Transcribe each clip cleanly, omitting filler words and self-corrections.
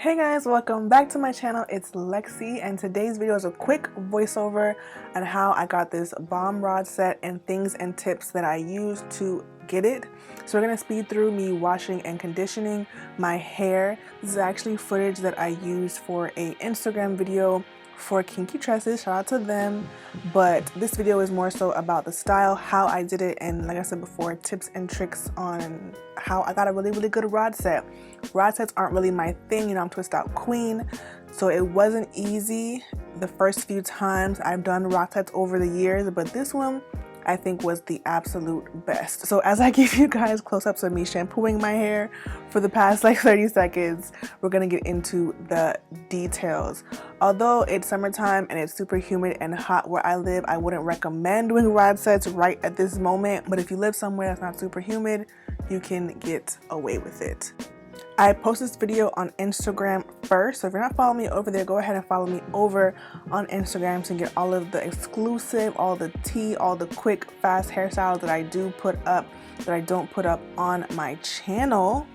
Hey guys, welcome back to my channel. It's Lexi, and today's video is a quick voiceover on how I got this bomb rod set and things and tips that I used to get it. So we're gonna speed through me washing and conditioning my hair. This is actually footage that I used for a Instagram video for Kinky Tresses. Shout out to them. But this video is more so about the style, how I did it, and like I said before, tips and tricks on how I got a really good rod set. Rod sets aren't really my thing, you know, I'm twist out queen, so it wasn't easy the first few times I've done rod sets over the years, but this one I think was the absolute best. So as I give you guys close-ups of me shampooing my hair for the past like 30 seconds, we're gonna get into the details. Although it's summertime and it's super humid and hot where I live, I wouldn't recommend doing rod sets right at this moment, but if you live somewhere that's not super humid, you can get away with it. I post this video on Instagram first, so if you're not following me over there, go ahead and follow me over on Instagram to get all of the exclusive, all the tea, all the quick, fast hairstyles that I do put up, that I don't put up on my channel.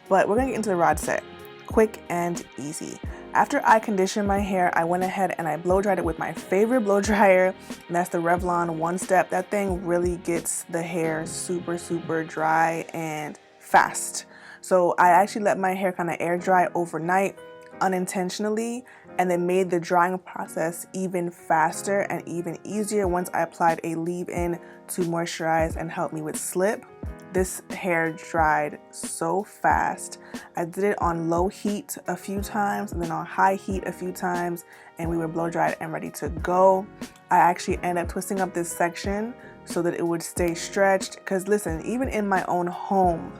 But we're gonna get into the rod set, quick and easy. After I conditioned my hair, I went ahead and I blow dried it with my favorite blow dryer, and that's the Revlon One Step. That thing really gets the hair super dry and fast. So I actually let my hair kind of air dry overnight unintentionally, and it made the drying process even faster and even easier once I applied a leave-in to moisturize and help me with slip. This hair dried so fast. I did it on low heat a few times and then on high heat a few times, and we were blow dried and ready to go. I actually ended up twisting up this section so that it would stay stretched, because listen, even in my own home,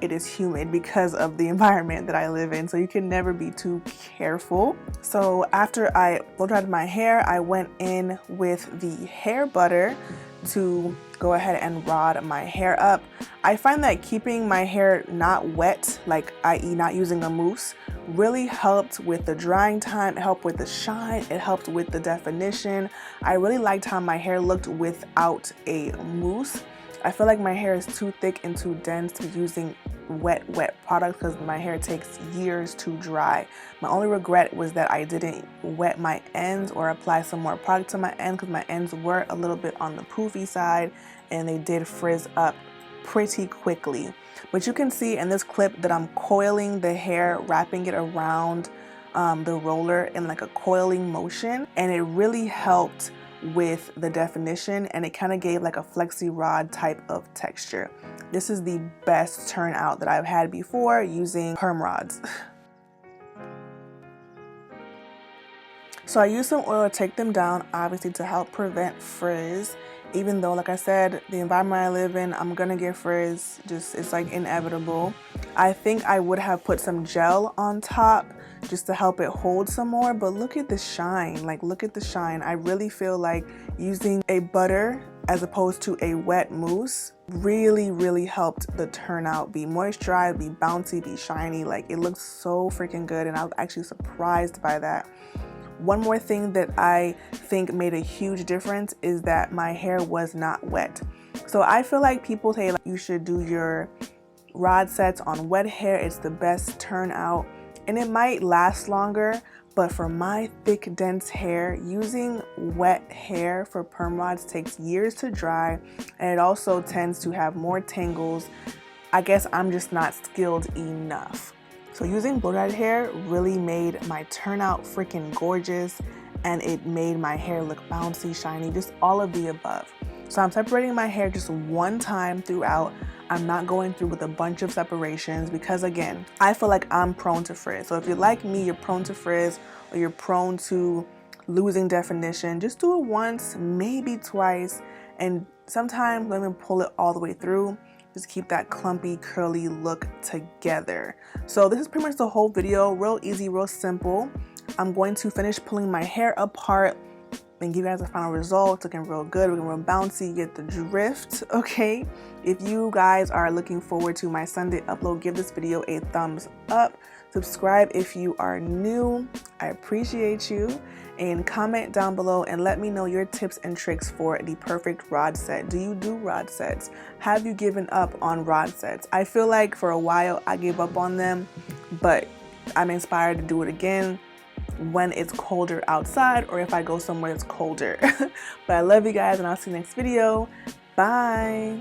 it is humid because of the environment that I live in, so you can never be too careful. So after I blow dried my hair, I went in with the hair butter to go ahead and rod my hair up. I find that keeping my hair not wet, like i.e. not using a mousse, really helped with the drying time, it helped with the shine, it helped with the definition. I really liked how my hair looked without a mousse. I feel like my hair is too thick and too dense to be using wet products because my hair takes years to dry. My only regret was that I didn't wet my ends or apply some more product to my ends, because my ends were a little bit on the poofy side and they did frizz up pretty quickly. But you can see in this clip that I'm coiling the hair, wrapping it around the roller in like a coiling motion, and it really helped with the definition, and it kind of gave like a flexi rod type of texture. This is the best turnout that I've had before using perm rods. So I used some oil to take them down, obviously to help prevent frizz. Even though, like I said, the environment I live in, I'm gonna get frizz, it's like inevitable. I think I would have put some gel on top just to help it hold some more, but look at the shine, like look at the shine. I really feel like using a butter as opposed to a wet mousse really helped the turnout be moisturized, be bouncy, be shiny. Like it looks so freaking good, and I was actually surprised by that. One more thing that I think made a huge difference is that my hair was not wet. So I feel like people say like, you should do your rod sets on wet hair, it's the best turnout, and it might last longer, but for my thick, dense hair, using wet hair for perm rods takes years to dry, and it also tends to have more tangles. I guess I'm just not skilled enough. So using blow dried hair really made my turnout freaking gorgeous, and it made my hair look bouncy, shiny, just all of the above. So I'm separating my hair just one time throughout. I'm not going through with a bunch of separations because, again, I feel like I'm prone to frizz. So if you're like me, you're prone to frizz or you're prone to losing definition, just do it once, maybe twice, and sometimes don't even pull it all the way through. Just keep that clumpy, curly look together. So this is pretty much the whole video, real easy, real simple. I'm going to finish pulling my hair apart and give you guys a final result. It's looking real good, looking real bouncy, you get the drift, okay? If you guys are looking forward to my Sunday upload, give this video a thumbs up. Subscribe if you are new, I appreciate you. And comment down below and let me know your tips and tricks for the perfect rod set. Do you do rod sets? Have you given up on rod sets? I feel like for a while I gave up on them, but I'm inspired to do it again when it's colder outside or if I go somewhere that's colder. But I love you guys and I'll see you next video. Bye.